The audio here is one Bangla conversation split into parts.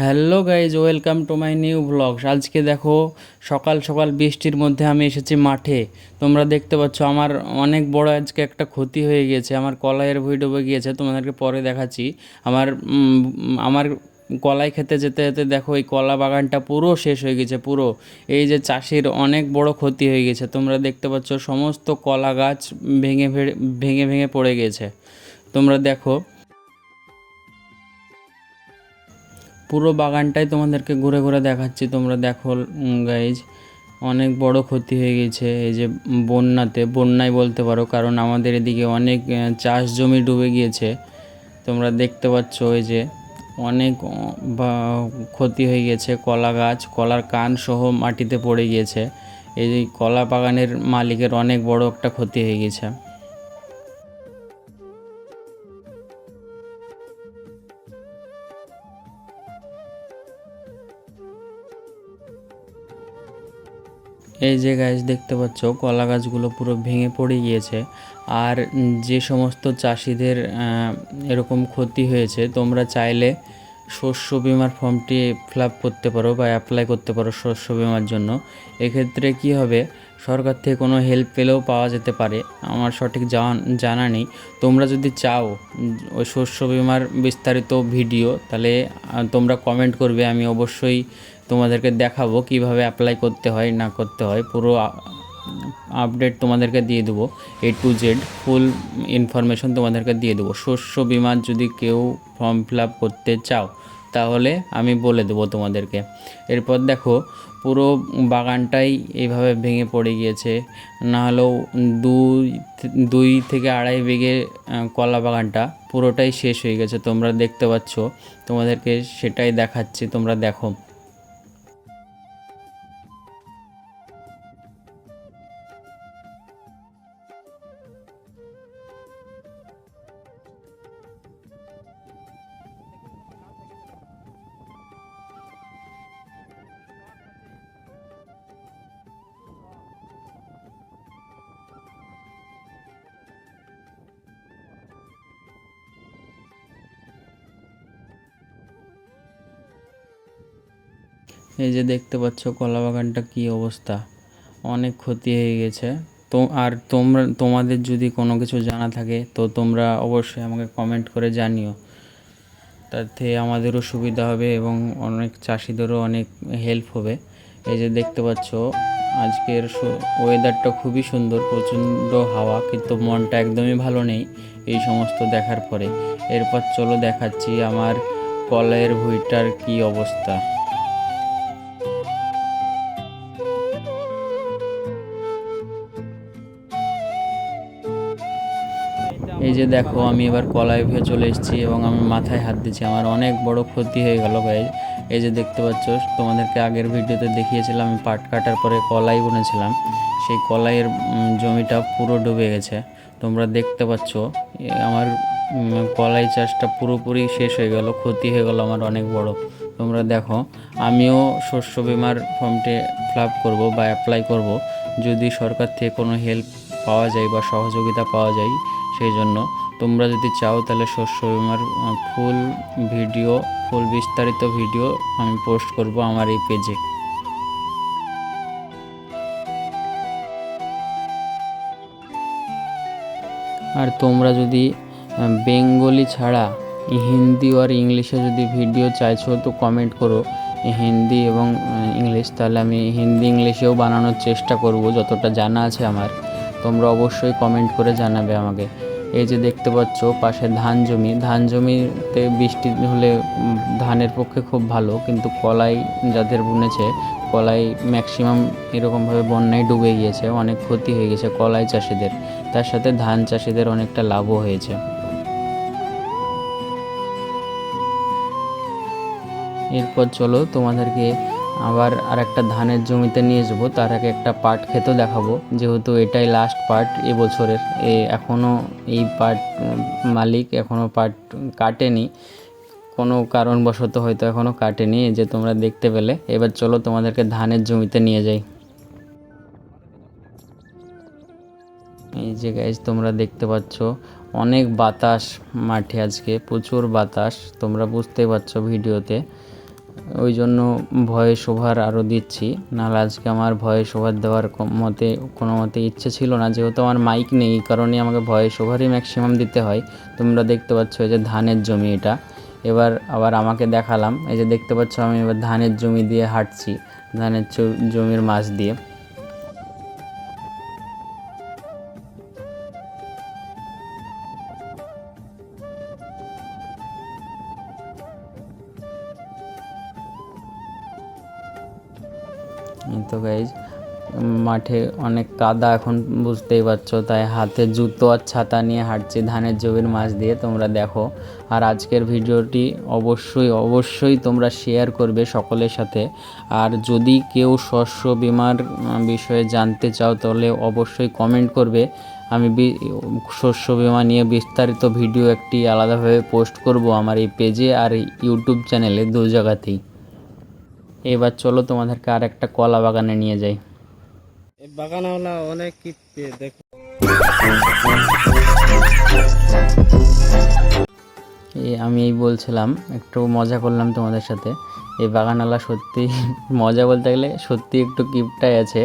Hello guys, welcome to my new blogs. আজকে দেখো সকাল সকাল বৃষ্টির মধ্যে আমি এসেছি মাঠে। তোমরা দেখতে পাচ্ছ আমার অনেক বড় আজকে একটা ক্ষতি হয়ে গিয়েছে। আমার কলাইয়ের ভুঁই ডুবে গিয়েছে, তোমাদেরকে পরে দেখাচ্ছি। আমার কলাই খেতে যেতে যেতে দেখো এই কলা বাগানটা পুরো শেষ হয়ে গেছে পুরো। এই যে চাষির অনেক বড় ক্ষতি হয়ে গেছে, তোমরা দেখতে পাচ্ছ সমস্ত কলা গাছ ভেঙে ভেঙে ভেঙে ভেঙে পড়ে গেছে। তোমরা দেখো পুরো বাগানটাই তোমাদেরকে ঘুরে ঘুরে দেখাচ্ছি। তোমরা দেখো গাইজ, অনেক বড় ক্ষতি হয়ে গেছে এই যে বন্যায় বলতে পারো, কারণ আমাদের এদিকে অনেক চাষ জমি ডুবে গিয়েছে। তোমরা দেখতে পাচ্ছ এই যে অনেক ক্ষতি হয়ে গেছে। কলা গাছ, কলার কান সহ মাটিতে পড়ে গিয়েছে। এই যে কলা বাগানের মালিকের অনেক বড় একটা ক্ষতি হয়ে গেছে। এই যে গাছ দেখতে পাচ্ছ, কলা গাছগুলো পুরো ভেঙে পড়ে গিয়েছে। আর যে সমস্ত চাষিদের এরকম ক্ষতি হয়েছে, তোমরা চাইলে শস্য বিমার ফর্মটি ফিল আপ করতে পারো বা অ্যাপ্লাই করতে পারো শস্য বিমার জন্য। এক্ষেত্রে কি হবে, সরকার থেকে কোনো হেল্প পেলেও পাওয়া যেতে পারে, আমার সঠিক জানা নেই। তোমরা যদি চাও ওই শস্য বিমার বিস্তারিত ভিডিও, তাহলে তোমরা কমেন্ট করবে, আমি অবশ্যই তোমাদেরকে দেখাবো কিভাবে অ্যাপ্লাই করতে হয় না করতে হয়। পুরো আপডেট তোমাদেরকে দিয়ে দেবো, A to Z full information তোমাদেরকে দিয়ে দেবো। শস্য বিমার যদি কেউ ফর্ম ফিল আপ করতে চাও, তাহলে আমি বলে দেবো তোমাদেরকে। এরপর দেখো পুরো বাগানটাই এইভাবে ভেঙে পড়ে গিয়েছে। না হলেও দুই থেকে আড়াই বিঘে কলা বাগানটা পুরোটাই শেষ হয়ে গেছে। তোমরা দেখতে পাচ্ছ, তোমাদেরকে সেটাই দেখাচ্ছি, তোমরা দেখো। এই যে দেখতে পাচ্ছ কলা বাগানটা কী অবস্থা, অনেক ক্ষতি হয়ে গেছে। তো আর তোমাদের যদি কোনো কিছু জানা থাকে তো তোমরা অবশ্যই আমাকে কমেন্ট করে জানিও, তাতে আমাদেরও সুবিধা হবে এবং অনেক চাষিদেরও অনেক হেল্প হবে। এই যে দেখতে পাচ্ছ আজকের ওয়েদারটা খুবই সুন্দর, প্রচণ্ড হাওয়া, কিন্তু মনটা একদমই ভালো নেই এই সমস্ত দেখার পরে। এরপর চলো দেখাচ্ছি আমার কলাইয়ের ভুঁইটার কী অবস্থা। এই যে দেখো আমি এবার কলাই ভুঁয়ে চলে এসেছি এবং আমি মাথায় হাত দিচ্ছি, আমার অনেক বড় ক্ষতি হয়ে গেল গাইজ। এই যে দেখতে পাচ্ছ, তোমাদেরকে আগের ভিডিওতে দেখিয়েছিলাম আমি পাট কাটার পরে কলাই বুনেছিলাম, সেই কলাইয়ের জমিটা পুরো ডুবে গেছে। তোমরা দেখতে পাচ্ছ আমার কলাই চাষটা পুরোপুরি শেষ হয়ে গেল, ক্ষতি হয়ে গেল আমার অনেক বড়। তোমরা দেখো, আমিও শস্য বিমার ফর্মটি ফিল আপ করবো বা অ্যাপ্লাই করব, যদি সরকার থেকে কোনো হেল্প পাওয়া যায় বা সহযোগিতা পাওয়া যায়। সেই জন্য তোমরা যদি চাও তাহলে শস্য বিমার ফুল বিস্তারিত ভিডিও আমি পোস্ট করব আমার এই পেজে। আর তোমরা যদি বেঙ্গলি ছাড়া হিন্দি আর ইংলিশে যদি ভিডিও চাইছো তো কমেন্ট করো, হিন্দি এবং ইংলিশ, তাহলে আমি হিন্দি ইংলিশেও বানানোর চেষ্টা করব যতটা জানা আছে আমার। তোমরা অবশ্যই কমেন্ট করে জানাবে আমাকে। এই যে দেখতে পাচ্ছ পাশে ধান জমিতে বৃষ্টি হলে ধানের পক্ষে খুব ভালো, কিন্তু কলাই যাদের বুনেছে, কলাই ম্যাক্সিমাম এরকমভাবে বন্যায় ডুবে গিয়েছে, অনেক ক্ষতি হয়ে গেছে কলাই চাষিদের, তার সাথে ধান চাষিদের অনেকটা লাভও হয়েছে। এরপর চলো তোমাদেরকে আবার আর একটা ধানের জমিতে নিয়ে যাবো, তার আগে একটা পাট ক্ষেতও দেখাবো, যেহেতু এটাই লাস্ট পাট এবছরের। এখনও এই পাট মালিক এখনও পাট কাটেনি, কোনো কারণবশত হয়তো এখনও কাটেনি, এই যে তোমরা দেখতে পেলে। এবার চলো তোমাদেরকে ধানের জমিতে নিয়ে যাই। এই যে গাইজ তোমরা দেখতে পাচ্ছ অনেক বাতাস মাঠে, আজকে প্রচুর বাতাস, তোমরা বুঝতেই পারছো ভিডিওতে। ওই জন্য ভয়েস ওভার আরও দিচ্ছি, নাহলে আজকে আমার ভয়েস ওভার দেওয়ার কোনো মতে ইচ্ছে ছিল না, যেহেতু আমার মাইক নেই এই কারণে আমাকে ভয়েস ওভারই ম্যাক্সিমাম দিতে হয়। তোমরা দেখতে পাচ্ছ এই যে ধানের জমি, এটা এবার আবার আমাকে দেখালাম, এই যে দেখতে পাচ্ছ আমি এবার ধানের জমি দিয়ে হাঁটছি, ধানের জমির মাছ দিয়ে। তো গাইজ মাঠে অনেক কাদা এখন, বুঝতেই পারছো, তাই হাতে জুতো আর ছাতা নিয়ে হাঁটছি ধানের জমির মাছ দিয়ে, তোমরা দেখো। আর আজকের ভিডিওটি অবশ্যই তোমরা শেয়ার করবে সকলের সাথে। আর যদি কেউ শস্য বিমার বিষয়ে জানতে চাও তাহলে অবশ্যই কমেন্ট করবে, আমি শস্য বিমা নিয়ে বিস্তারিত ভিডিও একটি আলাদাভাবে পোস্ট করব আমার এই পেজে আর ইউটিউব চ্যানেলে, দু জায়গাতেই। এবার চলো তোমাদেরকে আর একটা কলা বাগানে নিয়ে যাই। বাগানওয়ালা অনেক কিপটে দেখো। আমি এই বলছিলাম, একটু মজা করলাম তোমাদের সাথে। এই বাগানওয়ালা সত্যি মজা বলতে গেলে সত্যি একটু কিপটাই আছে,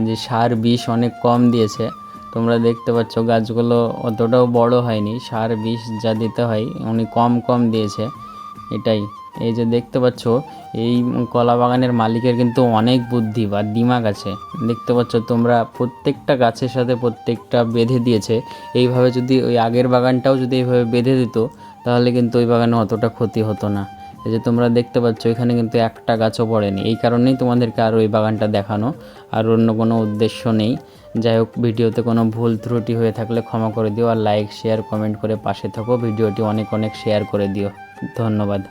যে সার বিষ অনেক কম দিয়েছে। তোমরা দেখতে পাচ্ছ গাছগুলো অতটাও বড় হয়নি, সার বিষ যা দিতে হয় উনি কম দিয়েছে, এটাই। এই যে দেখতে পাচ্ছ এই কলা বাগানের মালিকের কিন্তু অনেক বুদ্ধি বা দিমাগ আছে, দেখতে পাচ্ছ তোমরা, প্রত্যেকটা গাছের সাথে প্রত্যেকটা বেঁধে দিয়েছে। এইভাবে যদি ওই আগের বাগানটাও যদি এইভাবে বেঁধে দিত তাহলে কিন্তু ওই বাগানে অতটা ক্ষতি হতো না। এই যে তোমরা দেখতে পাচ্ছ এখানে কিন্তু একটা গাছও পড়েনি, এই কারণেই তোমাদেরকে আর ওই বাগানটা দেখানো, আর অন্য কোনো উদ্দেশ্য নেই। যাই হোক, ভিডিওতে কোনো ভুল ত্রুটি হয়ে থাকলে ক্ষমা করে দিও, আর লাইক শেয়ার কমেন্ট করে পাশে থাকো, ভিডিওটি অনেক শেয়ার করে দিও। ধন্যবাদ।